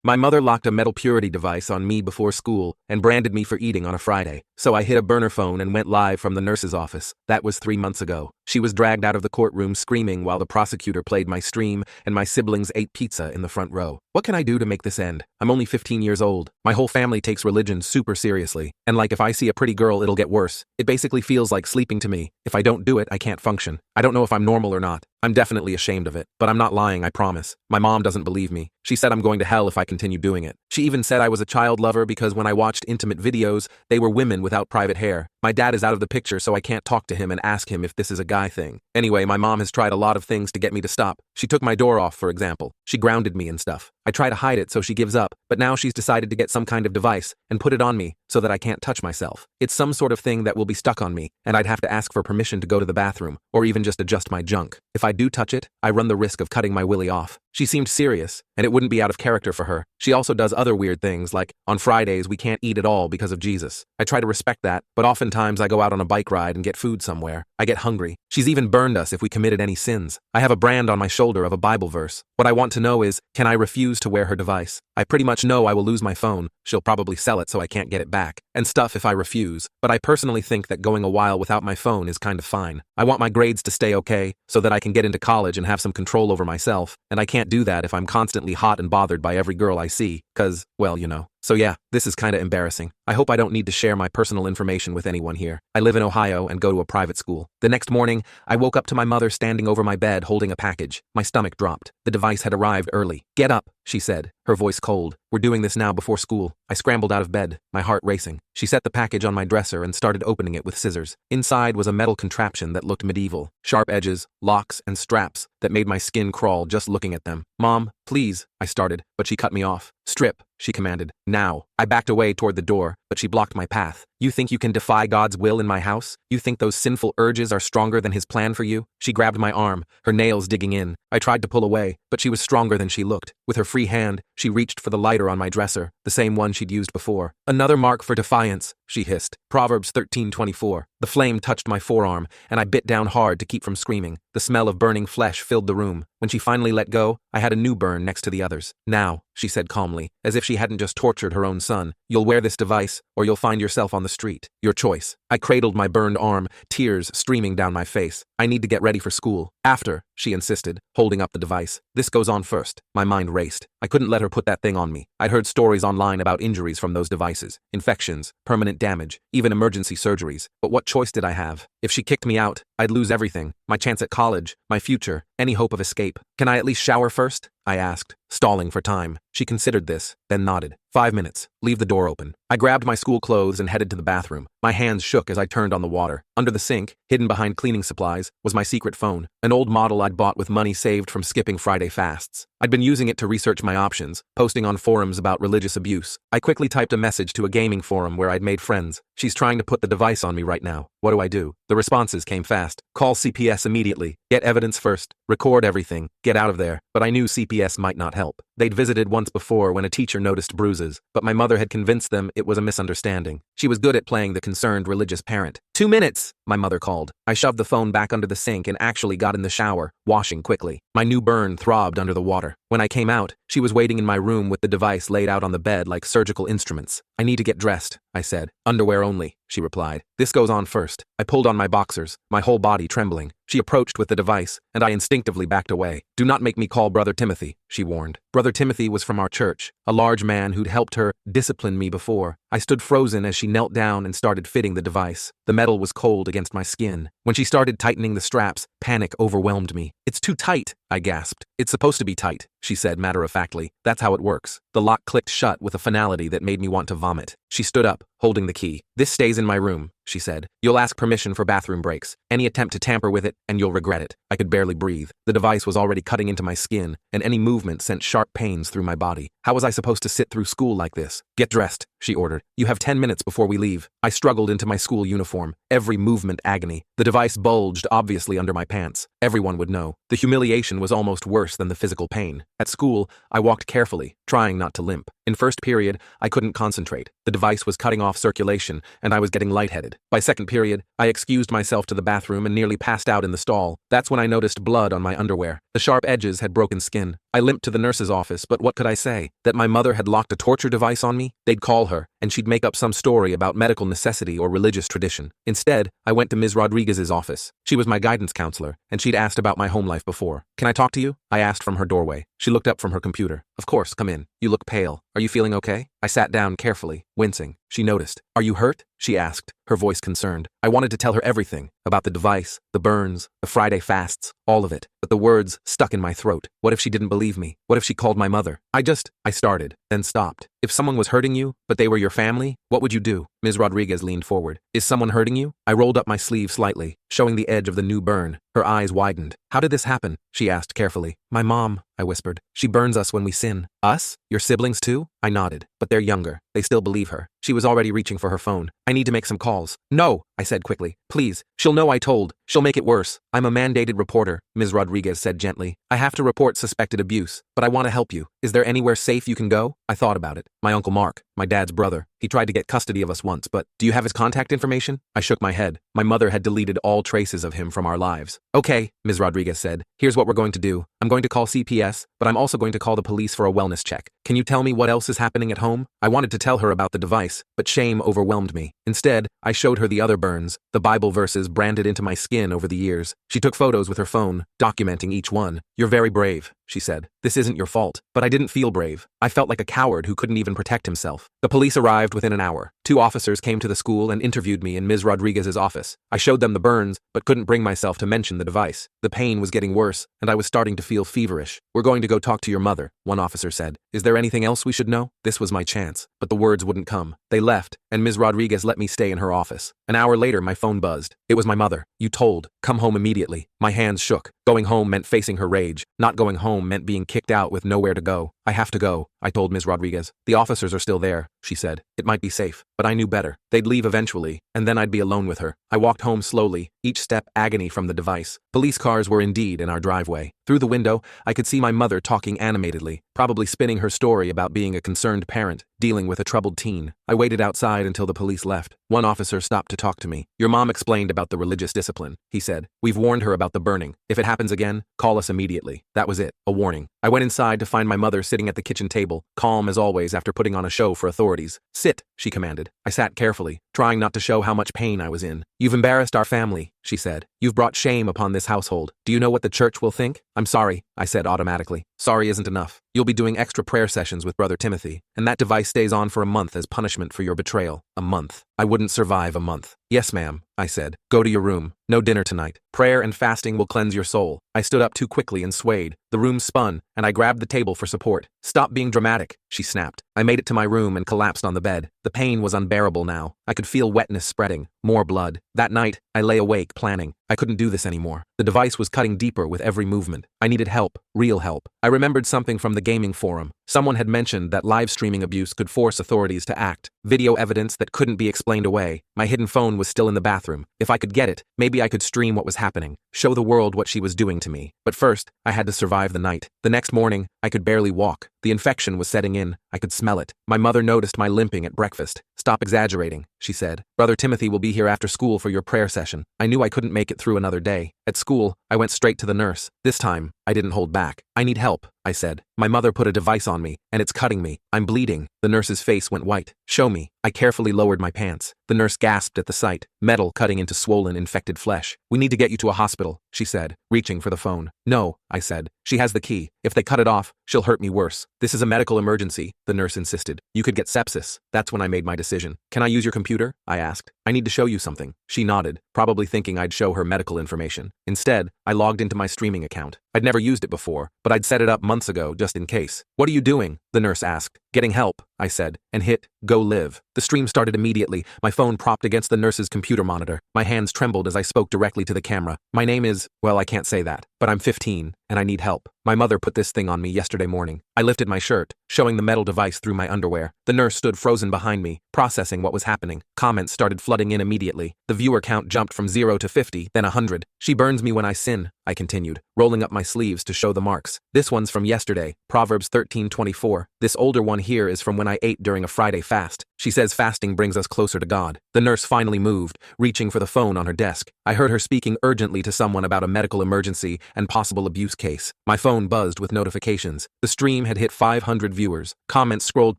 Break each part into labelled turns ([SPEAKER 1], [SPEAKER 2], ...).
[SPEAKER 1] My mother locked a metal purity device on me before school and branded me for eating on a Friday, so I hid a burner phone and went live from the nurse's office. That was 3 months ago. She was dragged out of the courtroom screaming while the prosecutor played my stream and my siblings ate pizza in the front row. What can I do to make this end? I'm only 15 years old. My whole family takes religion super seriously, and like if I see a pretty girl it'll get worse. It basically feels like sleeping to me. If I don't do it, I can't function. I don't know if I'm normal or not. I'm definitely ashamed of it, but I'm not lying, I promise. My mom doesn't believe me. She said I'm going to hell if I continue doing it. She even said I was a child lover because when I watched intimate videos, they were women without private hair. My dad is out of the picture, so I can't talk to him and ask him if this is a guy thing. Anyway, my mom has tried a lot of things to get me to stop. She took my door off, for example. She grounded me and stuff. I try to hide it so she gives up, but now she's decided to get some kind of device and put it on me so that I can't touch myself. It's some sort of thing that will be stuck on me, and I'd have to ask for permission to go to the bathroom, or even just adjust my junk. If I do touch it, I run the risk of cutting my willy off. She seemed serious, and it wouldn't be out of character for her. She also does other weird things, like, on Fridays we can't eat at all because of Jesus. I try to respect that, but oftentimes I go out on a bike ride and get food somewhere. I get hungry. She's even burned us if we committed any sins. I have a brand on my shoulder of a Bible verse. What I want to know is, can I refuse to wear her device? I pretty much know I will lose my phone. She'll probably sell it so I can't get it back, and stuff if I refuse, but I personally think that going a while without my phone is kind of fine. I want my grades to stay okay, so that I can get into college and have some control over myself, and I can't do that if I'm constantly hot and bothered by every girl I see, cause, well, you know. So yeah, this is kinda embarrassing. I hope I don't need to share my personal information with anyone here. I live in Ohio and go to a private school. The next morning, I woke up to my mother standing over my bed holding a package. My stomach dropped. The device had arrived early. "Get up," she said, her voice cold. "We're doing this now before school." I scrambled out of bed, my heart racing. She set the package on my dresser and started opening it with scissors. Inside was a metal contraption that looked medieval. Sharp edges, locks, and straps that made my skin crawl just looking at them. "Mom, please," I started, but she cut me off. "Strip," she commanded. "Now." I backed away toward the door, but she blocked my path. "You think you can defy God's will in my house? You think those sinful urges are stronger than his plan for you?" She grabbed my arm, her nails digging in. I tried to pull away, but she was stronger than she looked. With her free hand, she reached for the lighter on my dresser, the same one she'd used before. "Another mark for defiance," she hissed. Proverbs 13:24. The flame touched my forearm, and I bit down hard to keep from screaming. The smell of burning flesh filled the room. When she finally let go, I had a new burn next to the others. "Now," she said calmly, as if she hadn't just tortured her own son, "you'll wear this device, or you'll find yourself on the street. Your choice." I cradled my burned arm, tears streaming down my face. "I need to get ready for school." "After," she insisted, holding up the device. "This goes on first." My mind raced. I couldn't let her put that thing on me. I'd heard stories online about injuries from those devices, infections, permanent damage, even emergency surgeries. But what choice did I have? If she kicked me out, I'd lose everything. My chance at college, my future, any hope of escape. "Can I at least shower first?" I asked, stalling for time. She considered this, then nodded. 5 minutes. Leave the door open." I grabbed my school clothes and headed to the bathroom. My hands shook as I turned on the water. Under the sink, hidden behind cleaning supplies, was my secret phone, an old model I'd bought with money saved from skipping Friday fasts. I'd been using it to research my options, posting on forums about religious abuse. I quickly typed a message to a gaming forum where I'd made friends. "She's trying to put the device on me right now. What do I do?" The responses came fast. "Call CPS immediately. Get evidence first. Record everything. Get out of there." But I knew CPS might not help. They'd visited once before when a teacher noticed bruises, but my mother had convinced them it was a misunderstanding. She was good at playing the concerned religious parent. 2 minutes, my mother called. I shoved the phone back under the sink and actually got in the shower, washing quickly. My new burn throbbed under the water. When I came out, she was waiting in my room with the device laid out on the bed like surgical instruments. "I need to get dressed," I said. "Underwear only," she replied. "This goes on first." I pulled on my boxers, my whole body trembling. She approached with the device, and I instinctively backed away. "Do not make me call Brother Timothy," she warned. Brother Timothy was from our church, a large man who'd helped her discipline me before. I stood frozen as she knelt down and started fitting the device. The metal was cold against my skin. When she started tightening the straps, panic overwhelmed me. "It's too tight," I gasped. "It's supposed to be tight," she said matter-of-factly. "That's how it works." The lock clicked shut with a finality that made me want to vomit. She stood up, holding the key. "This stays in my room," she said. "You'll ask permission for bathroom breaks. Any attempt to tamper with it, and you'll regret it." I could barely breathe. The device was already cutting into my skin, and any movement sent sharp pains through my body. How was I supposed to sit through school like this? "Get dressed," she ordered. "You have 10 minutes before we leave." I struggled into my school uniform, every movement agony. The device bulged obviously under my pants. Everyone would know. The humiliation was almost worse than the physical pain. At school, I walked carefully, trying not to limp. In first period, I couldn't concentrate. The device was cutting off circulation, and I was getting lightheaded. By second period, I excused myself to the bathroom and nearly passed out in the stall. That's when I noticed blood on my underwear. The sharp edges had broken skin. I limped to the nurse's office, but what could I say? That my mother had locked a torture device on me? They'd call her, and she'd make up some story about medical necessity or religious tradition. Instead, I went to Ms. Rodriguez's office. She was my guidance counselor, and she'd asked about my home life before. Can I talk to you? I asked from her doorway. She looked up from her computer. Of course, come in. You look pale. Are you feeling okay? I sat down carefully, wincing. She noticed. Are you hurt? She asked, her voice concerned. I wanted to tell her everything, about the device, the burns, the Friday fasts, all of it, but the words stuck in my throat. What if she didn't believe me? What if she called my mother? I started, then stopped. If someone was hurting you, but they were your family, what would you do? Ms. Rodriguez leaned forward. Is someone hurting you? I rolled up my sleeve slightly, showing the edge of the new burn. Her eyes widened. How did this happen? She asked carefully. My mom, I whispered. She burns us when we sin. Us? Your siblings too? I nodded. But they're younger. They still believe her. She was already reaching for her phone. I need to make some calls. No, I said quickly. Please. She'll know I told. She'll make it worse. I'm a mandated reporter, Ms. Rodriguez said gently. I have to report suspected abuse, but I want to help you. Is there anywhere safe you can go? I thought about it. My Uncle Mark, my dad's brother. He tried to get custody of us once, but do you have his contact information? I shook my head. My mother had deleted all traces of him from our lives. Okay, Ms. Rodriguez said. Here's what we're going to do. I'm going to call CPS, but I'm also going to call the police for a wellness check. Can you tell me what else is happening at home? I wanted to tell her about the device, but shame overwhelmed me. Instead, I showed her the other burns, the Bible verses branded into my skin over the years. She took photos with her phone, documenting each one. You're very brave, she said. This isn't your fault. But I didn't feel brave. I felt like a coward who couldn't even protect himself. The police arrived within an hour. 2 officers came to the school and interviewed me in Ms. Rodriguez's office. I showed them the burns, but couldn't bring myself to mention the device. The pain was getting worse, and I was starting to feel feverish. We're going to go talk to your mother, one officer said. Is there anything else we should know? This was my chance, but the words wouldn't come. They left, and Ms. Rodriguez let me stay in her office. An hour later, my phone buzzed. It was my mother. You told. Come home immediately. My hands shook. Going home meant facing her rage. Not going home meant being kicked out with nowhere to go. I have to go, I told Ms. Rodriguez. The officers are still there, she said. It might be safe, but I knew better. They'd leave eventually, and then I'd be alone with her. I walked home slowly, each step agony from the device. Police cars were indeed in our driveway. Through the window, I could see my mother talking animatedly, probably spinning her story about being a concerned parent, dealing with a troubled teen. I waited outside until the police left. One officer stopped to talk to me. Your mom explained about the religious discipline, he said. We've warned her about the burning. If it happens again, call us immediately. That was it, a warning. I went inside to find my mother sitting at the kitchen table, calm as always after putting on a show for authorities. Sit, she commanded. I sat carefully, trying not to show how much pain I was in. You've embarrassed our family, she said. You've brought shame upon this household. Do you know what the church will think? I'm sorry, I said automatically. Sorry isn't enough. You'll be doing extra prayer sessions with Brother Timothy, and that device stays on for a month as punishment for your betrayal. A month. I wouldn't survive a month. Yes, ma'am, I said. Go to your room. No dinner tonight. Prayer and fasting will cleanse your soul. I stood up too quickly and swayed. The room spun, and I grabbed the table for support. Stop being dramatic, she snapped. I made it to my room and collapsed on the bed. The pain was unbearable now. I could feel wetness spreading, more blood. That night, I lay awake planning. I couldn't do this anymore. The device was cutting deeper with every movement. I needed help, real help. I remembered something from the gaming forum. Someone had mentioned that live streaming abuse could force authorities to act. Video evidence that couldn't be explained away. My hidden phone was still in the bathroom. If I could get it, maybe I could stream what was happening, show the world what she was doing to me. But first, I had to survive the night. The next morning, I could barely walk. The infection was setting in. I could smell it. My mother noticed my limping at breakfast. Stop exaggerating, she said. Brother Timothy will be here after school for your prayer session. I knew I couldn't make it through another day. At school, I went straight to the nurse. This time, I didn't hold back. I need help, I said. My mother put a device on me, and it's cutting me. I'm bleeding. The nurse's face went white. Show me. I carefully lowered my pants. The nurse gasped at the sight, metal cutting into swollen, infected flesh. We need to get you to a hospital, she said, reaching for the phone. No, I said. She has the key. If they cut it off, she'll hurt me worse. This is a medical emergency, the nurse insisted. You could get sepsis. That's when I made my decision. Can I use your computer? I asked. I need to show you something. She nodded, probably thinking I'd show her medical information. Instead, I logged into my streaming account. I'd never used it before, but I'd set it up months ago just in case. What are you doing? The nurse asked. Getting help, I said, and hit Go Live. The stream started immediately, my phone propped against the nurse's computer monitor. My hands trembled as I spoke directly to the camera. My name is, well, I can't say that, but I'm 15, and I need help. My mother put this thing on me yesterday morning. I lifted my shirt, showing the metal device through my underwear. The nurse stood frozen behind me, processing what was happening. Comments started flooding in immediately. The viewer count jumped from 0 to 50, then 100. She burns me when I sin, I continued, rolling up my sleeves to show the marks. This one's from yesterday, Proverbs 13:24. This older one here is from when I ate during a Friday fast. She says fasting brings us closer to God. The nurse finally moved, reaching for the phone on her desk. I heard her speaking urgently to someone about a medical emergency and possible abuse case. My phone buzzed with notifications. The stream had hit 500 viewers. Comments scrolled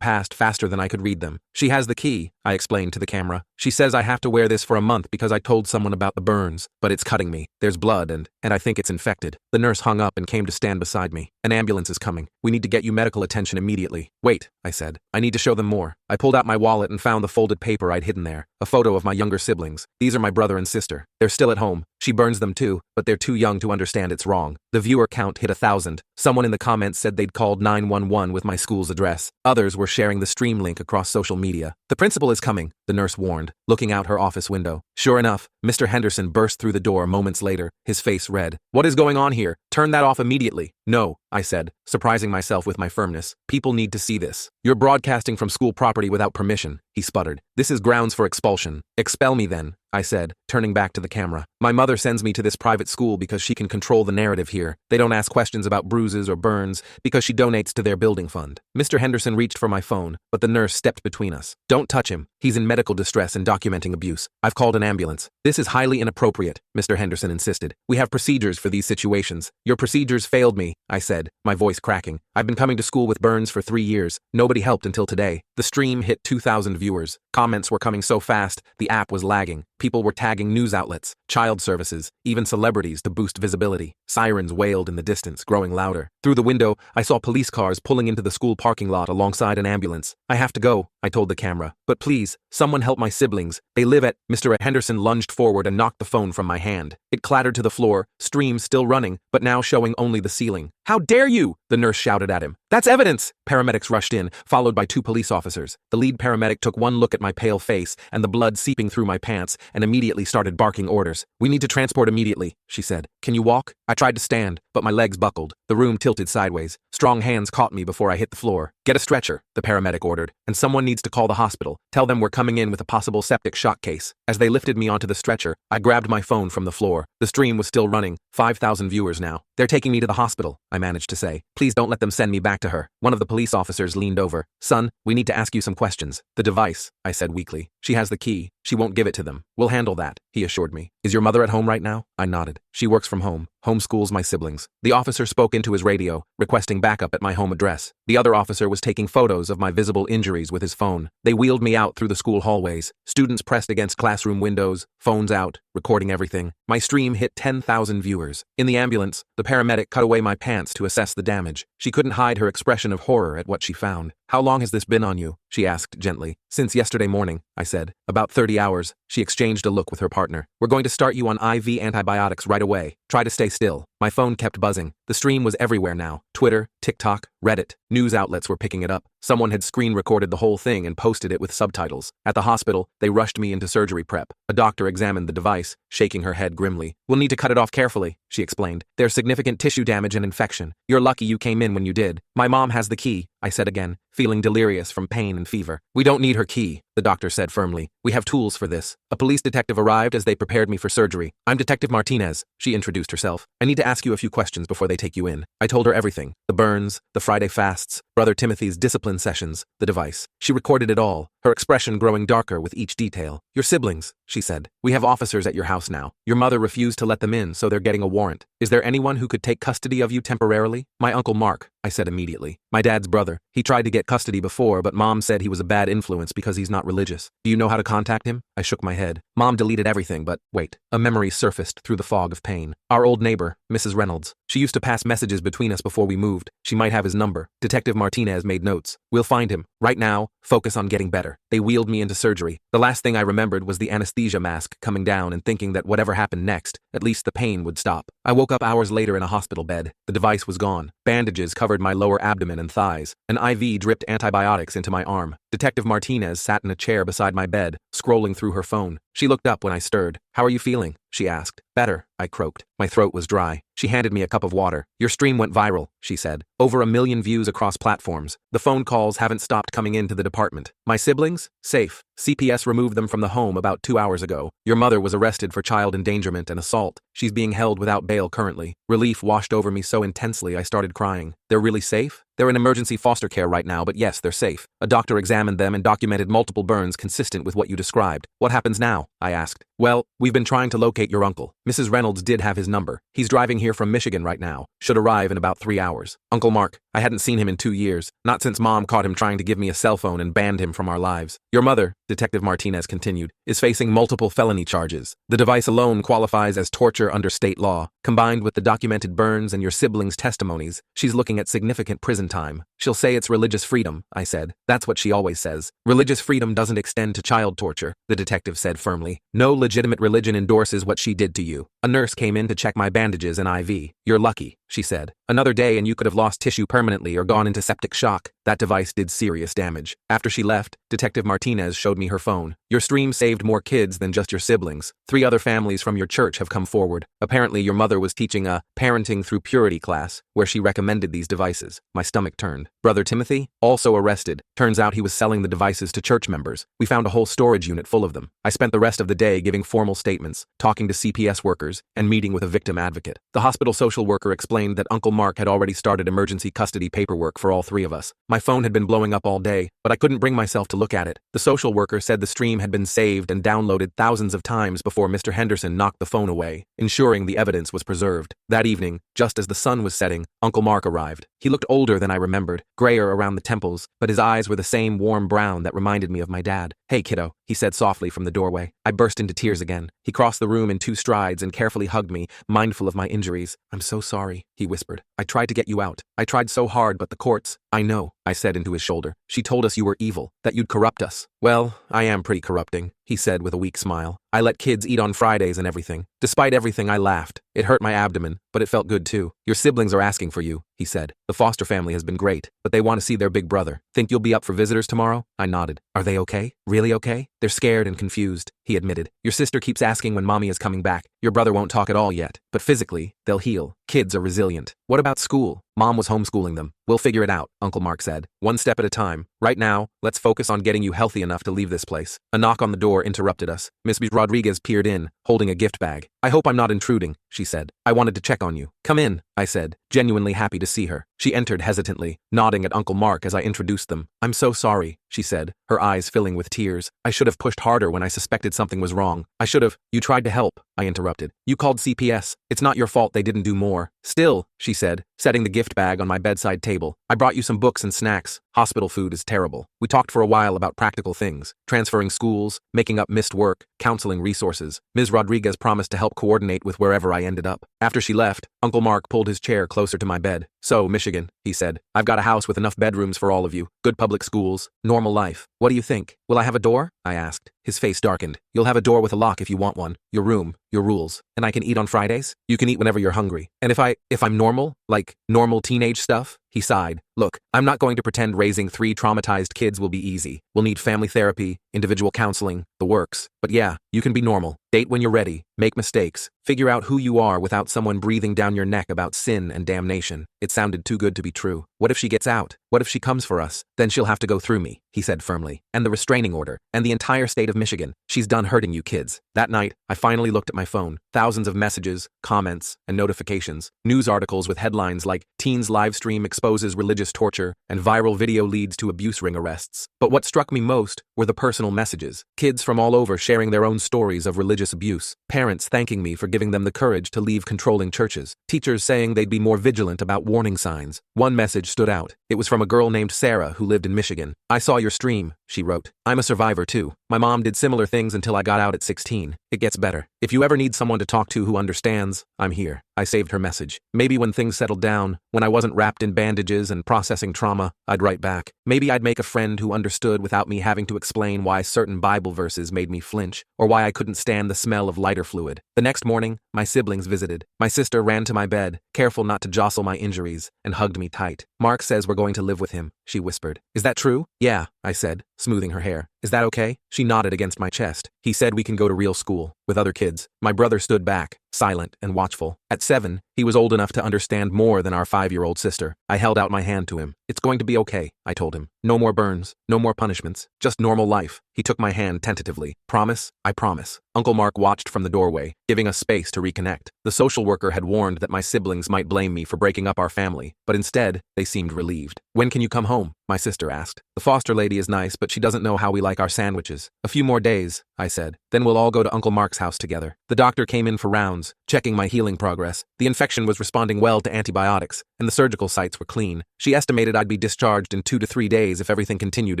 [SPEAKER 1] past faster than I could read them. She has the key, I explained to the camera. She says I have to wear this for a month because I told someone about the burns, but it's cutting me. There's blood and I think it's infected. The nurse hung up and came to stand beside me. An ambulance is coming. We need to get you medical attention immediately. Wait, I said. I need to show them more. I pulled out my wallet and found the folded paper I'd hidden there. A photo of my younger siblings. These are my brother and sister. They're still at home. She burns them too, but they're too young to understand it's wrong. The viewer count hit 1,000. Someone in the comments said they'd called 911 with my school's address. Others were sharing the stream link across social media. The principal is coming, the nurse warned, looking out her office window. Sure enough, Mr. Henderson burst through the door moments later, his face red. What is going on here? Turn that off immediately. No, I said, surprising myself with my firmness. People need to see this. You're broadcasting from school property without permission, he sputtered. This is grounds for expulsion. Expel me then, I said, turning back to the camera. My mother sends me to this private school because she can control the narrative here. They don't ask questions about bruises or burns because she donates to their building fund. Mr. Henderson reached for my phone, but the nurse stepped between us. Don't touch him. He's in medical distress and documenting abuse. I've called an ambulance. This is highly inappropriate, Mr. Henderson insisted. We have procedures for these situations. Your procedures failed me, I said, my voice cracking. I've been coming to school with burns for 3 years. Nobody helped until today. The stream hit 2,000 viewers. Comments were coming so fast, the app was lagging. People were tagging news outlets, child services, even celebrities to boost visibility. Sirens wailed in the distance, growing louder. Through the window, I saw police cars pulling into the school parking lot alongside an ambulance. I have to go, I told the camera. But please, someone help my siblings. They live at... Mr. Henderson lunged forward and knocked the phone from my hand. It clattered to the floor, stream still running, but now showing only the ceiling. How dare you? The nurse shouted at him. That's evidence! Paramedics rushed in, followed by 2 police officers. The lead paramedic took one look at my pale face and the blood seeping through my pants and immediately started barking orders. We need to transport immediately, she said. Can you walk? I tried to stand, but my legs buckled. The room tilted sideways. Strong hands caught me before I hit the floor. Get a stretcher, the paramedic ordered, and someone needs to call the hospital. Tell them we're coming in with a possible septic shock case. As they lifted me onto the stretcher, I grabbed my phone from the floor. The stream was still running, 5,000 viewers now. They're taking me to the hospital, I managed to say. Please don't let them send me back to her. One of the police officers leaned over. Son, we need to ask you some questions. The device, I said weakly. She has the key. She won't give it to them. We'll handle that, he assured me. Is your mother at home right now? I nodded. She works from home. Homeschools my siblings. The officer spoke into his radio, requesting backup at my home address. The other officer was taking photos of my visible injuries with his phone. They wheeled me out through the school hallways. Students pressed against classroom windows, phones out, recording everything. My stream hit 10,000 viewers. In the ambulance, the paramedic cut away my pants to assess the damage. She couldn't hide her expression of horror at what she found. How long has this been on you? She asked gently. Since yesterday morning, I said. About 30 hours. She exchanged a look with her partner. We're going to start you on IV antibiotics right away. Try to stay still. My phone kept buzzing. The stream was everywhere now. Twitter, TikTok, Reddit. News outlets were picking it up. Someone had screen recorded the whole thing and posted it with subtitles. At the hospital, they rushed me into surgery prep. A doctor examined the device, shaking her head grimly. We'll need to cut it off carefully, she explained. There's significant tissue damage and infection. You're lucky you came in when you did. My mom has the key, I said again, feeling delirious from pain and fever. We don't need her key, the doctor said firmly. We have tools for this. A police detective arrived as they prepared me for surgery. I'm Detective Martinez, she introduced herself. I need to ask you a few questions before they take you in. I told her everything. The burns, the Friday fasts, Brother Timothy's discipline sessions, the device. She recorded it all, her expression growing darker with each detail. Your siblings, she said. We have officers at your house now. Your mother refused to let them in, so they're getting a warrant. Is there anyone who could take custody of you temporarily? My Uncle Mark, I said immediately. My dad's brother. He tried to get custody before, but Mom said he was a bad influence because he's not religious. Do you know how to contact him? I shook my head. Mom deleted everything, but wait. A memory surfaced through the fog of pain. Our old neighbor, Mrs. Reynolds. She used to pass messages between us before we moved. She might have his number. Detective Martinez made notes. We'll find him. Right now, focus on getting better. They wheeled me into surgery. The last thing I remembered was the anesthesia mask coming down and thinking that whatever happened next, at least the pain would stop. I woke up hours later in a hospital bed. The device was gone. Bandages covered my lower abdomen and thighs. An IV dripped antibiotics into my arm. Detective Martinez sat in a chair beside my bed, scrolling through her phone. She looked up when I stirred. How are you feeling? She asked. Better, I croaked. My throat was dry. She handed me a cup of water. Your stream went viral, she said. Over 1 million views across platforms. The phone calls haven't stopped coming into the department. My siblings? Safe. CPS removed them from the home about 2 hours ago. Your mother was arrested for child endangerment and assault. She's being held without bail currently. Relief washed over me so intensely I started crying. They're really safe? They're in emergency foster care right now, but yes, they're safe. A doctor examined them and documented multiple burns consistent with what you described. What happens now? I asked. Well, we've been trying to locate your uncle. Mrs. Reynolds did have his number. He's driving here from Michigan right now. Should arrive in about 3 hours. Uncle Mark. I hadn't seen him in 2 years. Not since Mom caught him trying to give me a cell phone and banned him from our lives. Your mother, Detective Martinez continued, is facing multiple felony charges. The device alone qualifies as torture under state law. Combined with the documented burns and your siblings' testimonies, she's looking at significant prison time. She'll say it's religious freedom, I said. That's what she always says. Religious freedom doesn't extend to child torture, the detective said firmly. No legitimate religion endorses what she did to you. A nurse came in to check my bandages and IV. You're lucky, she said. Another day and you could have lost tissue permanently or gone into septic shock. That device did serious damage. After she left, Detective Martinez showed me her phone. Your stream saved more kids than just your siblings. 3 other families from your church have come forward. Apparently your mother was teaching a parenting through purity class where she recommended these devices. My stomach turned. Brother Timothy, also arrested. Turns out he was selling the devices to church members. We found a whole storage unit full of them. I spent the rest of the day giving formal statements, talking to CPS workers, and meeting with a victim advocate. The hospital social worker explained that Uncle Mark had already started emergency custody paperwork for all 3 of us. My phone had been blowing up all day, but I couldn't bring myself to look at it. The social worker said the stream had been saved and downloaded thousands of times before Mr. Henderson knocked the phone away, ensuring the evidence was preserved. That evening, just as the sun was setting, Uncle Mark arrived. He looked older than I remembered, grayer around the temples, but his eyes were the same warm brown that reminded me of my dad. Hey, kiddo, he said softly from the doorway. I burst into tears again. He crossed the room in 2 strides and carefully hugged me, mindful of my injuries. I'm so sorry, he whispered. I tried to get you out. I tried so hard, but the courts... I know, I said into his shoulder. She told us you were evil, that you'd corrupt us. Well, I am pretty corrupting, he said with a weak smile. I let kids eat on Fridays and everything. Despite everything, I laughed. It hurt my abdomen, but it felt good too. Your siblings are asking for you, he said. The foster family has been great, but they want to see their big brother. Think you'll be up for visitors tomorrow? I nodded. Are they okay? Really okay? They're scared and confused, he admitted. Your sister keeps asking when Mommy is coming back. Your brother won't talk at all yet, but physically, they'll heal. Kids are resilient. What about school? Mom was homeschooling them. We'll figure it out, Uncle Mark said. One step at a time. Right now, let's focus on getting you healthy enough to leave this place. A knock on the door interrupted us. Miss Rodriguez peered in, holding a gift bag. I hope I'm not intruding, she said. I wanted to check on you. Come in, I said, genuinely happy to see her. She entered hesitantly, nodding at Uncle Mark as I introduced them. I'm so sorry, she said, her eyes filling with tears. I should have pushed harder when I suspected something was wrong. I should have. You tried to help, I interrupted. You called CPS. It's not your fault they didn't do more. Still, she said, setting the gift bag on my bedside table. I brought you some books and snacks. Hospital food is terrible. We talked for a while about practical things, transferring schools, making up missed work, counseling resources. Ms. Rodriguez promised to help coordinate with wherever I ended up. After she left, Uncle Mark pulled his chair closer to my bed. So, Michigan, he said, I've got a house with enough bedrooms for all of you, good public schools, normal life. What do you think? Will I have a door? I asked. His face darkened. You'll have a door with a lock if you want one. Your room, your rules. And I can eat on Fridays? You can eat whenever you're hungry. And if I'm normal, like normal teenage stuff? He sighed. Look, I'm not going to pretend raising 3 traumatized kids will be easy. We'll need family therapy, individual counseling, the works. But yeah, you can be normal. Date when you're ready. Make mistakes. Figure out who you are without someone breathing down your neck about sin and damnation. It sounded too good to be true. What if she gets out? What if she comes for us? Then she'll have to go through me, he said firmly. And the restraining order, and the entire state of Michigan. She's done hurting you kids. That night, I finally looked at my phone. Thousands of messages, comments, and notifications. News articles with headlines like Teens Live Stream Exposes Religious Torture and Viral Video Leads to Abuse Ring Arrests. But what struck me most were the personal messages. Kids from all over sharing their own stories of religious abuse. Parents thanking me for giving them the courage to leave controlling churches. Teachers saying they'd be more vigilant about warning signs. One message stood out. It was from a girl named Sarah who lived in Michigan. I saw your stream, she wrote. I'm a survivor too. My mom did similar things until I got out at 16. It gets better. If you ever need someone to talk to who understands, I'm here. I saved her message. Maybe when things settled down, when I wasn't wrapped in bandages and processing trauma, I'd write back. Maybe I'd make a friend who understood without me having to explain why certain Bible verses made me flinch, or why I couldn't stand the smell of lighter fluid. The next morning, my siblings visited. My sister ran to my bed, careful not to jostle my injuries, and hugged me tight. Mark says we're going to live with him, she whispered. Is that true? Yeah, I said, smoothing her hair. Is that okay? She nodded against my chest. He said we can go to real school, with other kids. My brother stood back, silent and watchful. At 7, he was old enough to understand more than our 5-year-old sister. I held out my hand to him. It's going to be okay, I told him. No more burns, no more punishments, just normal life. He took my hand tentatively. Promise? I promise. Uncle Mark watched from the doorway, giving us space to reconnect. The social worker had warned that my siblings might blame me for breaking up our family, but instead, they seemed relieved. When can you come home? My sister asked. The foster lady is nice, but she doesn't know how we like our sandwiches. A few more days, I said. Then we'll all go to Uncle Mark's house together. The doctor came in for rounds, checking my healing progress. The infection was responding well to antibiotics, and the surgical sites were clean. She estimated I'd be discharged in 2 to 3 days if everything continued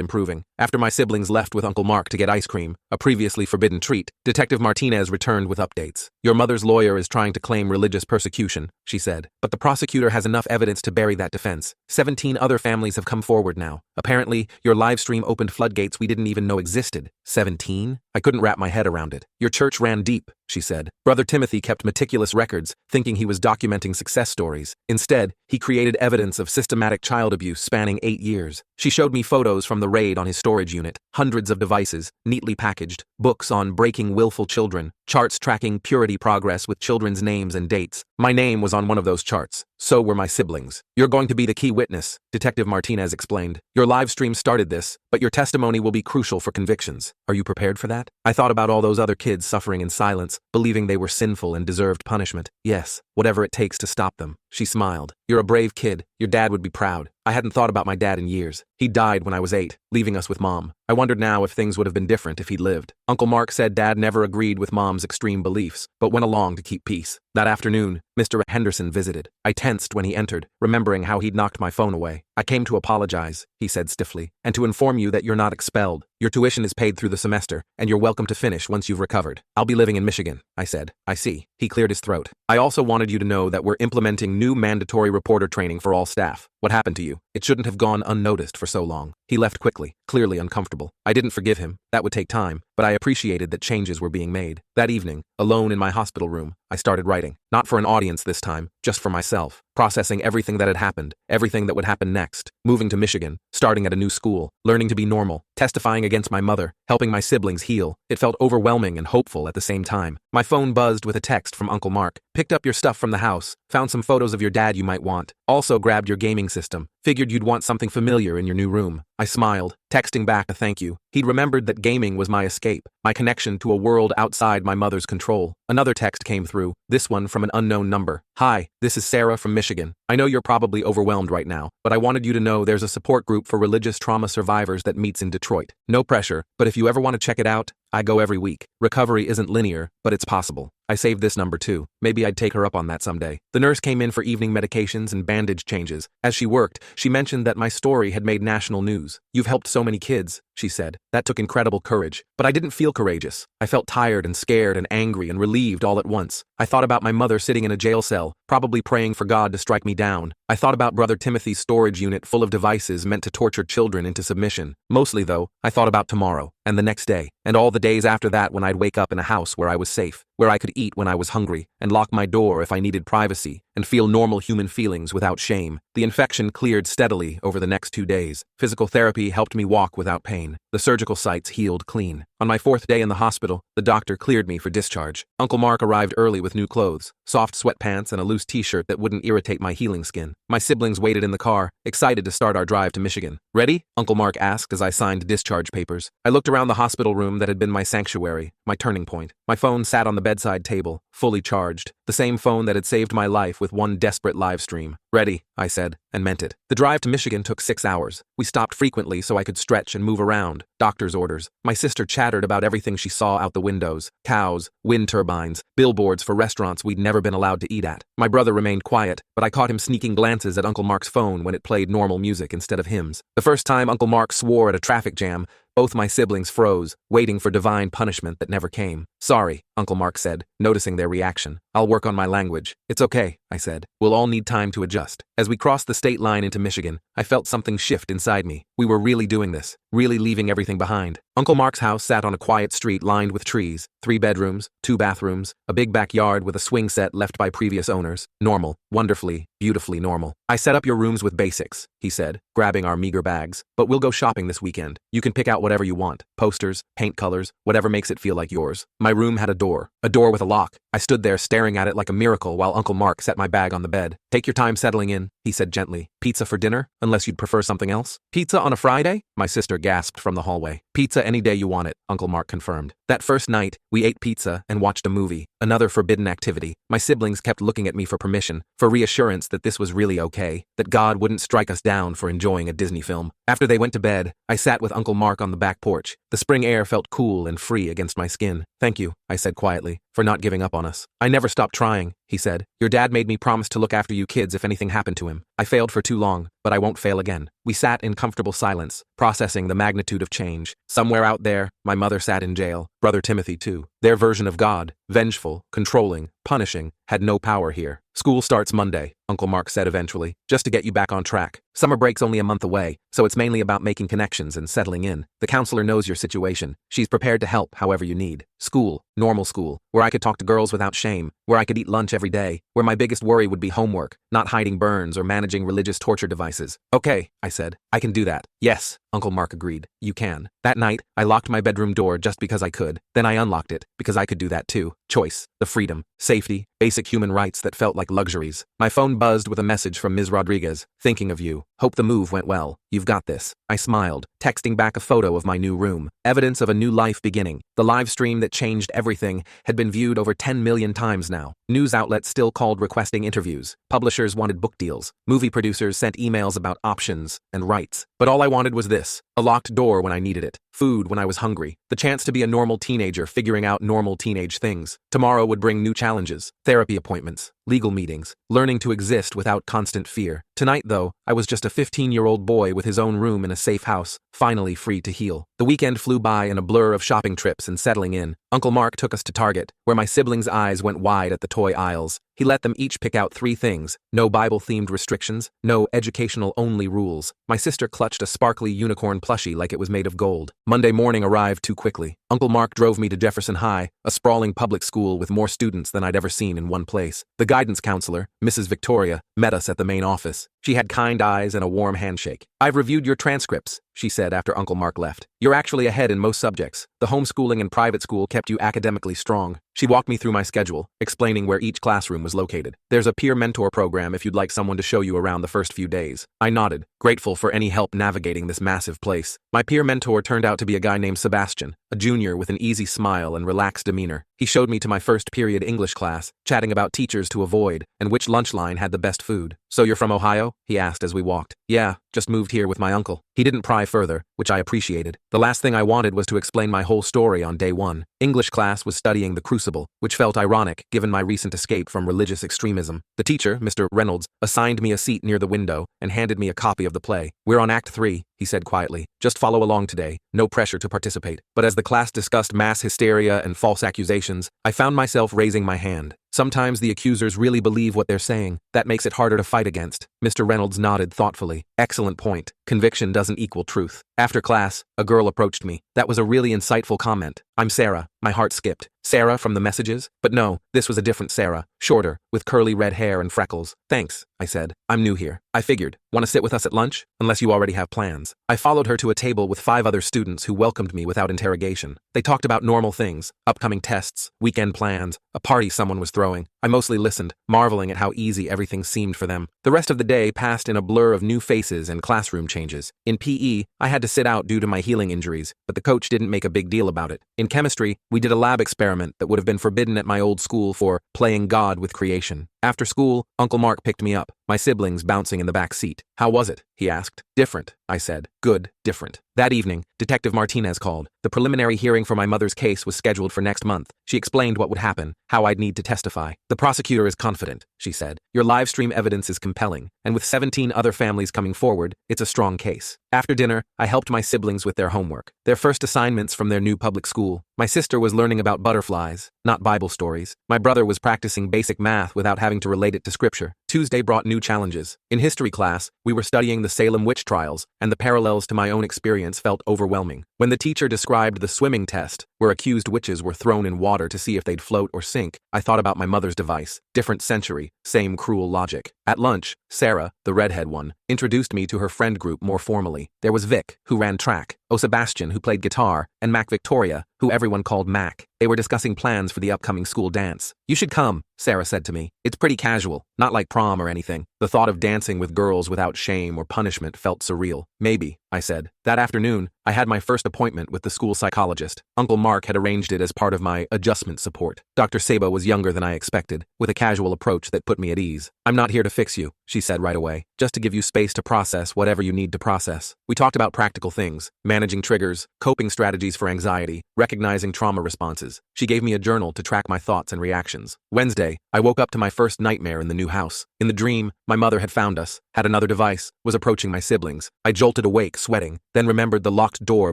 [SPEAKER 1] improving. After my siblings left with Uncle Mark to get ice cream, a previously forbidden treat, Detective Martinez returned with updates. Your mother's lawyer is trying to claim religious persecution, she said, but the prosecutor has enough evidence to bury that defense. 17 other families have come forward now. Apparently, your live stream opened floodgates we didn't even know existed. 17? I couldn't wrap my head around it. Your church ran deep, she said. Brother Timothy kept meticulous records, thinking he was documenting success stories. Instead, he created evidence of systematic child abuse spanning 8 years. She showed me photos from the raid on his storage unit, hundreds of devices, neatly packaged, books on breaking willful children, charts tracking purity progress with children's names and dates. My name was on one of those charts. So were my siblings. You're going to be the key witness, Detective Martinez explained. Your live stream started this, but your testimony will be crucial for convictions. Are you prepared for that? I thought about all those other kids suffering in silence, believing they were sinful and deserved punishment. Yes, whatever it takes to stop them. She smiled. You're a brave kid. Your dad would be proud. I hadn't thought about my dad in years. He died when I was 8, leaving us with Mom. I wondered now if things would have been different if he'd lived. Uncle Mark said Dad never agreed with Mom's extreme beliefs, but went along to keep peace. That afternoon, Mr. Henderson visited. I tensed when he entered, remembering how he'd knocked my phone away. I came to apologize, he said stiffly, and to inform you that you're not expelled. Your tuition is paid through the semester, and you're welcome to finish once you've recovered. I'll be living in Michigan, I said. I see. He cleared his throat. I also wanted you to know that we're implementing new mandatory reporter training for all staff. What happened to you? It shouldn't have gone unnoticed for so long. He left quickly, clearly uncomfortable. I didn't forgive him. That would take time, but I appreciated that changes were being made. That evening, alone in my hospital room, I started writing. Not for an audience this time, just for myself. Processing everything that had happened, everything that would happen next. Moving to Michigan, starting at a new school, learning to be normal, testifying against my mother, helping my siblings heal. It felt overwhelming and hopeful at the same time. My phone buzzed with a text from Uncle Mark. Picked up your stuff from the house, found some photos of your dad you might want. Also grabbed your gaming system. Figured you'd want something familiar in your new room. I smiled, texting back a thank you. He'd remembered that gaming was my escape, my connection to a world outside my mother's control. Another text came through, this one from an unknown number. Hi, this is Sarah from Michigan. I know you're probably overwhelmed right now, but I wanted you to know there's a support group for religious trauma survivors that meets in Detroit. No pressure, but if you ever want to check it out, I go every week. Recovery isn't linear, but it's possible. I saved this number too. Maybe I'd take her up on that someday. The nurse came in for evening medications and bandage changes. As she worked, she mentioned that my story had made national news. You've helped so many kids, she said. That took incredible courage. But I didn't feel courageous. I felt tired and scared and angry and relieved all at once. I thought about my mother sitting in a jail cell, probably praying for God to strike me down. I thought about Brother Timothy's storage unit full of devices meant to torture children into submission. Mostly, though, I thought about tomorrow, and the next day, and all the days after that when I'd wake up in a house where I was safe, where I could eat when I was hungry, and lock my door if I needed privacy, and feel normal human feelings without shame. The infection cleared steadily over the next 2 days. Physical therapy helped me walk without pain. The surgical sites healed clean. On my 4th day in the hospital, the doctor cleared me for discharge. Uncle Mark arrived early with new clothes, soft sweatpants and a loose t-shirt that wouldn't irritate my healing skin. My siblings waited in the car, excited to start our drive to Michigan. Ready? Uncle Mark asked as I signed discharge papers. I looked around the hospital room that had been my sanctuary, my turning point. My phone sat on the bedside table, fully charged. The same phone that had saved my life with one desperate live stream. Ready, I said, and meant it. The drive to Michigan took 6 hours. We stopped frequently so I could stretch and move around. Doctor's orders. My sister chattered about everything she saw out the windows. Cows, wind turbines, billboards for restaurants we'd never been allowed to eat at. My brother remained quiet, but I caught him sneaking glances at Uncle Mark's phone when it played normal music instead of hymns. The first time Uncle Mark swore at a traffic jam, both my siblings froze, waiting for divine punishment that never came. Sorry, Uncle Mark said, noticing their reaction. I'll work on my language. It's okay, I said. We'll all need time to adjust. As we crossed the state line into Michigan, I felt something shift inside me. We were really doing this, really leaving everything behind. Uncle Mark's house sat on a quiet street lined with trees, 3 bedrooms, 2 bathrooms, a big backyard with a swing set left by previous owners. Normal, wonderfully beautifully normal. I set up your rooms with basics, he said, grabbing our meager bags. But we'll go shopping this weekend. You can pick out whatever you want. Posters, paint colors, whatever makes it feel like yours. My room had a door with a lock. I stood there staring at it like a miracle while Uncle Mark set my bag on the bed. Take your time settling in, he said gently. Pizza for dinner, unless you'd prefer something else? Pizza on a Friday? My sister gasped from the hallway. Pizza any day you want it, Uncle Mark confirmed. That first night, we ate pizza and watched a movie, another forbidden activity. My siblings kept looking at me for permission, for reassurance that this was really okay, that God wouldn't strike us down for enjoying a Disney film. After they went to bed, I sat with Uncle Mark on the back porch. The spring air felt cool and free against my skin. Thank you, I said quietly, for not giving up on us. I never stopped trying, he said. Your dad made me promise to look after you kids if anything happened to him. I failed for too long, but I won't fail again. We sat in comfortable silence, processing the magnitude of change. Somewhere out there, my mother sat in jail. Brother Timothy, too. Their version of God, vengeful, controlling, punishing, had no power here. School starts Monday, Uncle Mark said eventually, just to get you back on track. Summer break's only a month away, so it's mainly about making connections and settling in. The counselor knows your situation. She's prepared to help however you need. School, normal school, where I could talk to girls without shame, where I could eat lunch every day, where my biggest worry would be homework, not hiding burns or managing religious torture devices. Okay, I said, I can do that. Yes, Uncle Mark agreed. You can. That night, I locked my bedroom door just because I could. Then I unlocked it, because I could do that too. Choice, the freedom, safety, basic human rights that felt like luxuries. My phone buzzed with a message from Ms. Rodriguez. Thinking of you. Hope the move went well. You've got this. I smiled, texting back a photo of my new room. Evidence of a new life beginning. The live stream that changed everything had been viewed over 10 million times now. News outlets still called requesting interviews. Publishers wanted book deals. Movie producers sent emails about options and rights. But all I wanted was this. A locked door when I needed it. Food when I was hungry. The chance to be a normal teenager figuring out normal teenage things. Tomorrow would bring new challenges. Therapy appointments. Legal meetings. Learning to exist without constant fear. Tonight, though, I was just a 15-year-old boy with his own room in a safe house, finally free to heal. The weekend flew by in a blur of shopping trips and settling in. Uncle Mark took us to Target, where my siblings' eyes went wide at the toy aisles. He let them each pick out 3 things. No Bible-themed restrictions, no educational-only rules. My sister clutched a sparkly unicorn plushie like it was made of gold. Monday morning arrived too quickly. Uncle Mark drove me to Jefferson High, a sprawling public school with more students than I'd ever seen in one place. The guidance counselor, Mrs. Victoria, met us at the main office. She had kind eyes and a warm handshake. I've reviewed your transcripts, she said after Uncle Mark left. You're actually ahead in most subjects. The homeschooling and private school kept you academically strong. She walked me through my schedule, explaining where each classroom was located. There's a peer mentor program if you'd like someone to show you around the first few days. I nodded, grateful for any help navigating this massive place. My peer mentor turned out to be a guy named Sebastian, a junior with an easy smile and relaxed demeanor. He showed me to my first period English class, chatting about teachers to avoid and which lunch line had the best food. So you're from Ohio? He asked as we walked. Yeah, just moved here with my uncle. He didn't pry further, which I appreciated. The last thing I wanted was to explain my whole story on day 1. English class was studying The Crucible, which felt ironic given my recent escape from religious extremism. The teacher, Mr. Reynolds, assigned me a seat near the window and handed me a copy of the play. We're on Act 3, he said quietly. Just follow along today, no pressure to participate. But as the class discussed mass hysteria and false accusations, I found myself raising my hand. Sometimes the accusers really believe what they're saying. That makes it harder to fight against. Mr. Reynolds nodded thoughtfully. Excellent point. Conviction doesn't equal truth. After class, a girl approached me. That was a really insightful comment. I'm Sarah. My heart skipped. Sarah from the messages? But no, this was a different Sarah. Shorter, with curly red hair and freckles. Thanks, I said. I'm new here. I figured. Want to sit with us at lunch? Unless you already have plans. I followed her to a table with 5 other students who welcomed me without interrogation. They talked about normal things, upcoming tests, weekend plans, a party someone was throwing. I mostly listened, marveling at how easy everything seemed for them. The rest of the day passed in a blur of new faces and classroom changes. In PE, I had to sit out due to my healing injuries, but the coach didn't make a big deal about it. In chemistry, we did a lab experiment that would have been forbidden at my old school for playing God with creation. After school, Uncle Mark picked me up, my siblings bouncing in the back seat. How was it? He asked. Different, I said. Good, different. That evening, Detective Martinez called. The preliminary hearing for my mother's case was scheduled for next month. She explained what would happen, how I'd need to testify. The prosecutor is confident, she said. Your live stream evidence is compelling, and with 17 other families coming forward, it's a strong case. After dinner, I helped my siblings with their homework, their first assignments from their new public school. My sister was learning about butterflies, not Bible stories. My brother was practicing basic math without having to relate it to scripture. Tuesday brought new challenges. In history class, we were studying the Salem witch trials, and the parallels to my own experience felt overwhelming. When the teacher described the swimming test, where accused witches were thrown in water to see if they'd float or sink, I thought about my mother's device. Different century, same cruel logic. At lunch, Sarah, the redhead one, introduced me to her friend group more formally. There was Vic, who ran track, Sebastian, who played guitar, and Mac Victoria, who everyone called Mac. They were discussing plans for the upcoming school dance. "You should come," Sarah said to me. "It's pretty casual, not like prom or anything." The thought of dancing with girls without shame or punishment felt surreal. "Maybe," I said. That afternoon, I had my first appointment with the school psychologist. Uncle Mark had arranged it as part of my adjustment support. Dr. Saba was younger than I expected, with a casual approach that put me at ease. "I'm not here to fix you," she said right away, "just to give you space to process whatever you need to process." We talked about practical things, managing triggers, coping strategies for anxiety, recognizing trauma responses. She gave me a journal to track my thoughts and reactions. Wednesday, I woke up to my first nightmare in the new house. In the dream, my mother had found us, had another device, was approaching my siblings. I jolted awake, sweating, then remembered the locked door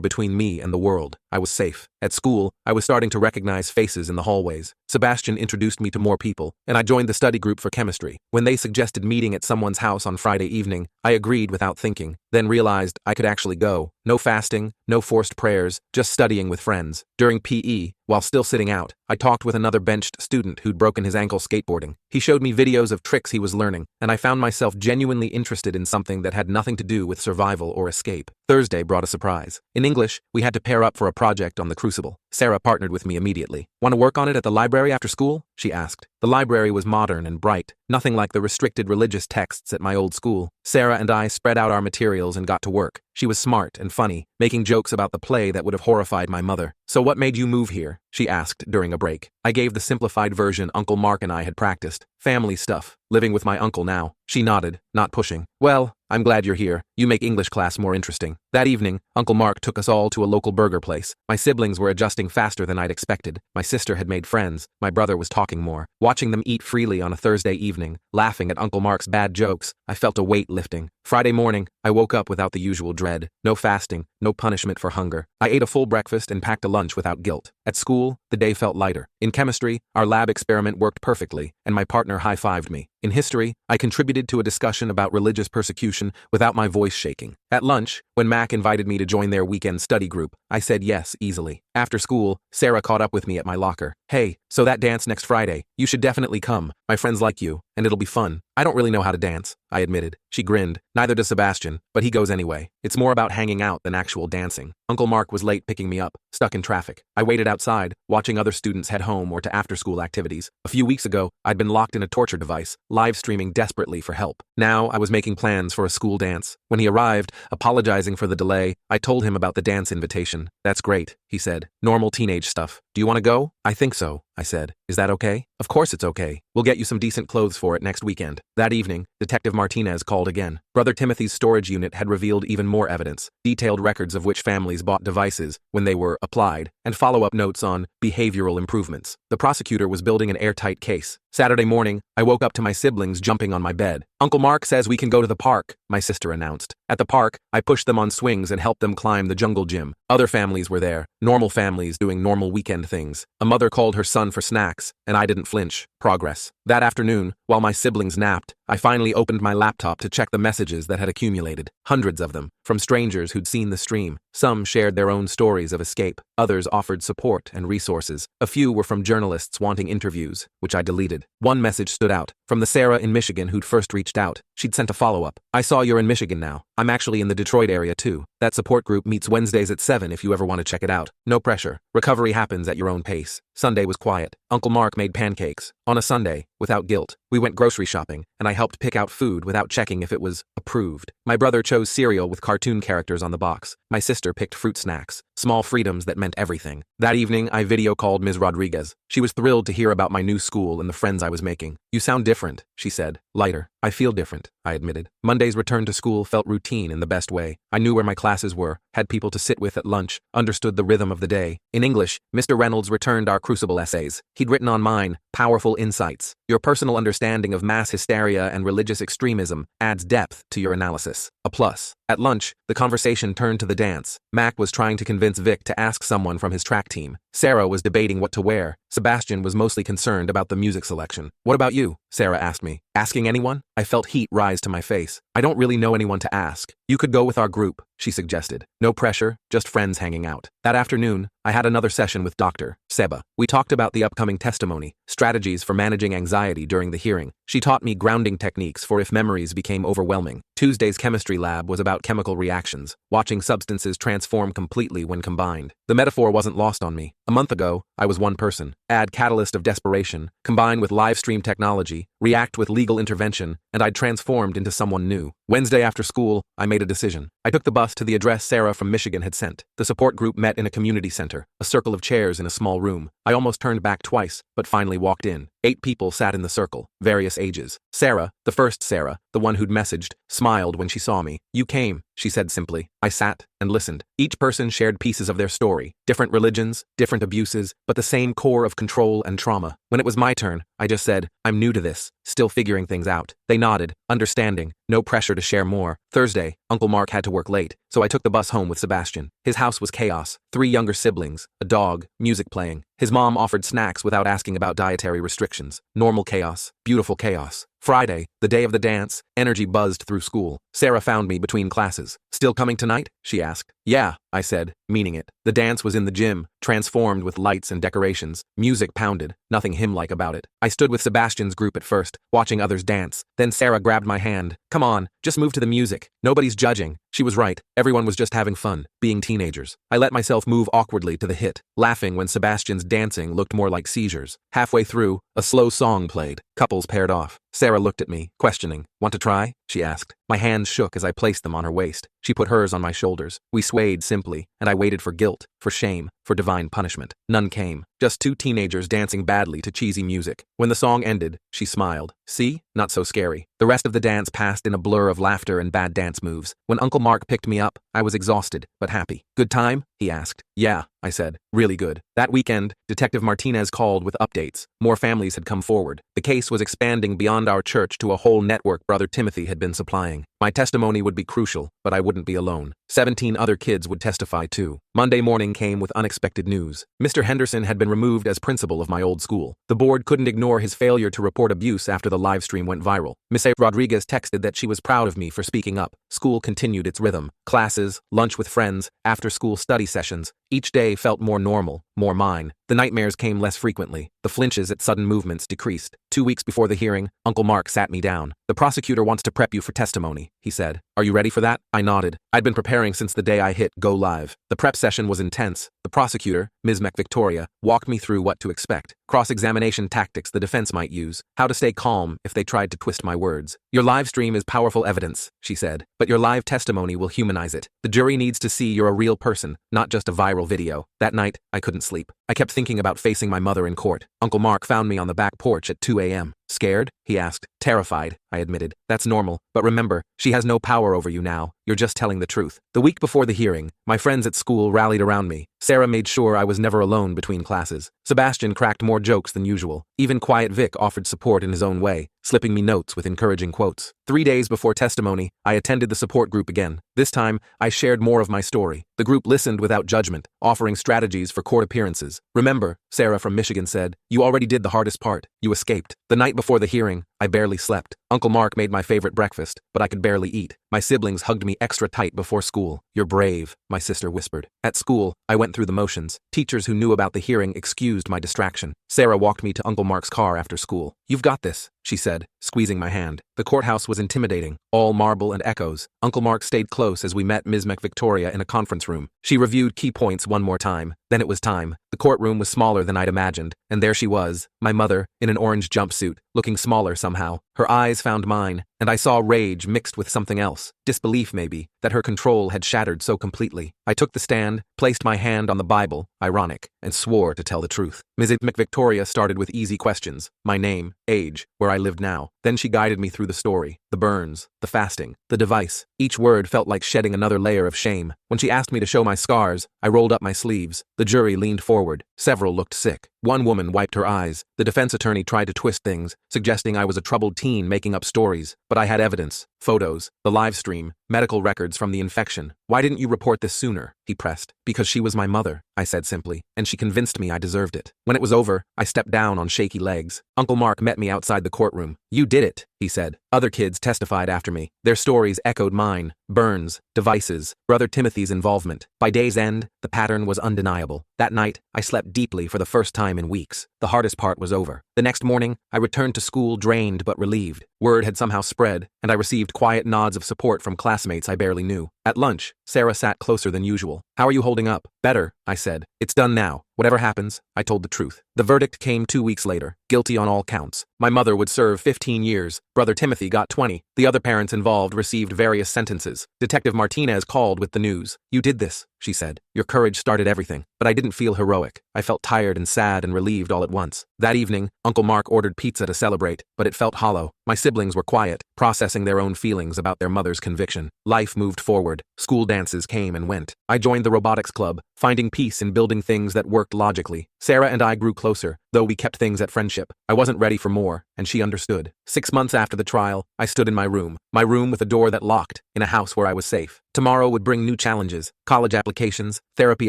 [SPEAKER 1] between me and the world. I was safe. At school, I was starting to recognize faces in the hallways. Sebastian introduced me to more people, and I joined the study group for chemistry. When they suggested meeting at someone's house on Friday evening, I agreed without thinking, then realized I could actually go. No fasting, no forced prayers, just studying with friends. During PE, while still sitting out, I talked with another benched student who'd broken his ankle skateboarding. He showed me videos of tricks he was learning, and I found myself genuinely interested in something that had nothing to do with survival or escape. Thursday brought a surprise. In English, we had to pair up for a project on the Crucible. Sarah partnered with me immediately. "Want to work on it at the library after school?" she asked. The library was modern and bright, nothing like the restricted religious texts at my old school. Sarah and I spread out our materials and got to work. She was smart and funny, making jokes about the play that would have horrified my mother. "So what made you move here?" she asked during a break. I gave the simplified version Uncle Mark and I had practiced. "Family stuff. Living with my uncle now." She nodded, not pushing. "Well, I'm glad you're here. You make English class more interesting." That evening, Uncle Mark took us all to a local burger place. My siblings were adjusting faster than I'd expected. My sister had made friends. My brother was talking more. Watching them eat freely on a Thursday evening, laughing at Uncle Mark's bad jokes, I felt a weight lifting. Friday morning, I woke up without the usual dread. No fasting, no punishment for hunger. I ate a full breakfast and packed a lunch without guilt. At school, the day felt lighter. In chemistry, our lab experiment worked perfectly, and my partner high-fived me. In history, I contributed to a discussion about religious persecution without my voice shaking. At lunch, when Mac invited me to join their weekend study group, I said yes easily. After school, Sarah caught up with me at my locker. "Hey, so that dance next Friday, you should definitely come. My friends like you, and it'll be fun." "I don't really know how to dance," I admitted. She grinned. "Neither does Sebastian, but he goes anyway. It's more about hanging out than actual dancing." Uncle Mark was late picking me up, stuck in traffic. I waited outside, watching other students head home or to after-school activities. A few weeks ago, I'd been locked in a torture device, live streaming desperately for help. Now, I was making plans for a school dance. When he arrived, apologizing for the delay, I told him about the dance invitation. "That's great," he said. "Normal teenage stuff. Do you want to go?" "I think so," I said. "Is that okay?" "Of course it's okay. We'll get you some decent clothes for it next weekend." That evening, Detective Martinez called again. Brother Timothy's storage unit had revealed even more evidence, detailed records of which families bought devices, when they were applied, and follow-up notes on behavioral improvements. The prosecutor was building an airtight case. Saturday morning, I woke up to my siblings jumping on my bed. "Uncle Mark says we can go to the park," my sister announced. At the park, I pushed them on swings and helped them climb the jungle gym. Other families were there, normal families doing normal weekend things. A mother called her son for snacks, and I didn't flinch. Progress. That afternoon, while my siblings napped, I finally opened my laptop to check the messages that had accumulated. Hundreds of them, from strangers who'd seen the stream. Some shared their own stories of escape. Others offered support and resources. A few were from journalists wanting interviews, which I deleted. One message stood out, from the Sarah in Michigan who'd first reached out. She'd sent a follow-up. "I saw you're in Michigan now. I'm actually in the Detroit area too. That support group meets Wednesdays at 7 if you ever want to check it out. No pressure. Recovery happens at your own pace." Sunday was quiet. Uncle Mark made pancakes. On a Sunday, without guilt, we went grocery shopping, and I helped pick out food without checking if it was approved. My brother chose cereal with cartoon characters on the box. My sister picked fruit snacks. Small freedoms that meant everything. That evening, I video called Ms. Rodriguez. She was thrilled to hear about my new school and the friends I was making. "You sound different," she said. "Lighter." "I feel different," I admitted. Monday's return to school felt routine in the best way. I knew where my classes were, had people to sit with at lunch, understood the rhythm of the day. In English, Mr. Reynolds returned our Crucible essays. He'd written on mine, "Powerful insights. Your personal understanding of mass hysteria and religious extremism adds depth to your analysis." A plus. At lunch, the conversation turned to the dance. Mac was trying to convince Vic to ask someone from his track team. Sarah was debating what to wear. Sebastian was mostly concerned about the music selection. "What about you?" Sarah asked me. Asking anyone? I felt heat rise to my face. I don't really know anyone to ask. You could go with our group, she suggested. No pressure, just friends hanging out. That afternoon, I had another session with Dr. Seba. We talked about the upcoming testimony, strategies for managing anxiety during the hearing. She taught me grounding techniques for if memories became overwhelming. Tuesday's chemistry lab was about chemical reactions, watching substances transform completely when combined. The metaphor wasn't lost on me. A month ago, I was one person. Add catalyst of desperation, combine with live stream technology, react with legal intervention, and I'd transformed into someone new. Wednesday after school, I made a decision. I took the bus to the address Sarah from Michigan had sent. The support group met in a community center, a circle of chairs in a small room. I almost turned back twice, but finally walked in. 8 people sat in the circle, various ages. Sarah, the first Sarah, the one who'd messaged, smiled when she saw me. You came, she said simply. I sat and listened. Each person shared pieces of their story, different religions, different abuses, but the same core of control and trauma. When it was my turn, I just said, I'm new to this, still figuring things out. They nodded, understanding, no pressure to share more. Thursday, Uncle Mark had to work late, so I took the bus home with Sebastian. His house was chaos, 3 younger siblings, a dog, music playing. His mom offered snacks without asking about dietary restrictions. Normal chaos, beautiful chaos. Friday, the day of the dance, energy buzzed through school. Sarah found me between classes. Still coming tonight? She asked. Yeah, I said, meaning it. The dance was in the gym, transformed with lights and decorations. Music pounded, nothing hymn-like about it. I stood with Sebastian's group at first, watching others dance. Then Sarah grabbed my hand. Come on, just move to the music. Nobody's judging. She was right. Everyone was just having fun, being teenagers. I let myself move awkwardly to the hit, laughing when Sebastian's dancing looked more like seizures. Halfway through, a slow song played. Couples paired off. Sarah looked at me, questioning. Want to try? She asked. My hands shook as I placed them on her waist. She put hers on my shoulders. We swayed simply, and I waited for guilt, for shame, for divine punishment. None came. Just 2 teenagers dancing badly to cheesy music. When the song ended, she smiled. See? Not so scary. The rest of the dance passed in a blur of laughter and bad dance moves. When Uncle Mark picked me up, I was exhausted, but happy. Good time? He asked. Yeah, I said. Really good. That weekend, Detective Martinez called with updates. More families had come forward. The case was expanding beyond our church to a whole network Brother Timothy had been supplying. My testimony would be crucial, but I wouldn't be alone. 17 other kids would testify too. Monday morning came with unexpected news. Mr. Henderson had been removed as principal of my old school. The board couldn't ignore his failure to report abuse after the live stream went viral. Miss A. Rodriguez texted that she was proud of me for speaking up. School continued its rhythm. Classes, lunch with friends, after-school study sessions. Each day felt more normal, more mine. The nightmares came less frequently. The flinches at sudden movements decreased. 2 weeks before the hearing, Uncle Mark sat me down. The prosecutor wants to prep you for testimony, he said. Are you ready for that? I nodded. I'd been preparing since the day I hit go live. The prep session was intense. The prosecutor, Ms. McVictoria, walked me through what to expect. Cross-examination tactics the defense might use. How to stay calm if they tried to twist my words. Your live stream is powerful evidence, she said, but your live testimony will humanize it. The jury needs to see you're a real person, not just a viral video. That night, I couldn't sleep. I kept thinking about facing my mother in court. Uncle Mark found me on the back porch at 2 a.m. Scared? He asked. Terrified, I admitted. That's normal, but remember, she has no power over you now. You're just telling the truth. The week before the hearing, my friends at school rallied around me. Sarah made sure I was never alone between classes. Sebastian cracked more jokes than usual. Even Quiet Vic offered support in his own way, slipping me notes with encouraging quotes. 3 days before testimony, I attended the support group again. This time, I shared more of my story. The group listened without judgment, offering strategies for court appearances. Remember, Sarah from Michigan said, you already did the hardest part. You escaped. The night before the hearing, I barely slept. Uncle Mark made my favorite breakfast, but I could barely eat. My siblings hugged me extra tight before school. You're brave, my sister whispered. At school, I went through the motions. Teachers who knew about the hearing excused my distraction. Sarah walked me to Uncle Mark's car after school. You've got this, she said, squeezing my hand. The courthouse was intimidating, all marble and echoes. Uncle Mark stayed close as we met Ms. McVictoria in a conference room. She reviewed key points one more time. Then it was time. The courtroom was smaller than I'd imagined, and there she was, my mother, in an orange jumpsuit, looking smaller somehow. Her eyes found mine, and I saw rage mixed with something else, disbelief maybe, that her control had shattered so completely. I took the stand, placed my hand on the Bible, ironic, and swore to tell the truth. Ms. McVictoria started with easy questions, my name, age, where I lived now. Then she guided me through the story, the burns, the fasting, the device. Each word felt like shedding another layer of shame. When she asked me to show my scars, I rolled up my sleeves. The jury leaned forward. Several looked sick. One woman wiped her eyes. The defense attorney tried to twist things, suggesting I was a troubled teen making up stories. But I had evidence, Photos, the live stream, medical records from the infection. Why didn't you report this sooner? He pressed. Because she was my mother, I said simply, and she convinced me I deserved it. When it was over, I stepped down on shaky legs. Uncle Mark met me outside the courtroom. You did it, he said. Other kids testified after me. Their stories echoed mine. Burns, devices, Brother Timothy's involvement. By day's end, the pattern was undeniable. That night, I slept deeply for the first time in weeks. The hardest part was over. The next morning, I returned to school drained but relieved. Word had somehow spread, and I received quiet nods of support from classmates I barely knew. At lunch, Sarah sat closer than usual. How are you holding up? Better, I said. It's done now. Whatever happens, I told the truth. The verdict came 2 weeks later. Guilty on all counts. My mother would serve 15 years. Brother Timothy got 20. The other parents involved received various sentences. Detective Martinez called with the news. You did this, she said. Your courage started everything. But I didn't feel heroic. I felt tired and sad and relieved all at once. That evening, Uncle Mark ordered pizza to celebrate, but it felt hollow. My siblings were quiet, processing their own feelings about their mother's conviction. Life moved forward. School dances came and went. I joined the robotics club, finding peace in building things that worked logically. Sarah and I grew closer, though we kept things at friendship. I wasn't ready for more, and she understood. 6 months after the trial, I stood in my room with a door that locked, in a house where I was safe. Tomorrow would bring new challenges, college applications, therapy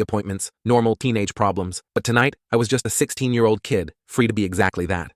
[SPEAKER 1] appointments, normal teenage problems. But tonight, I was just a 16-year-old kid, free to be exactly that.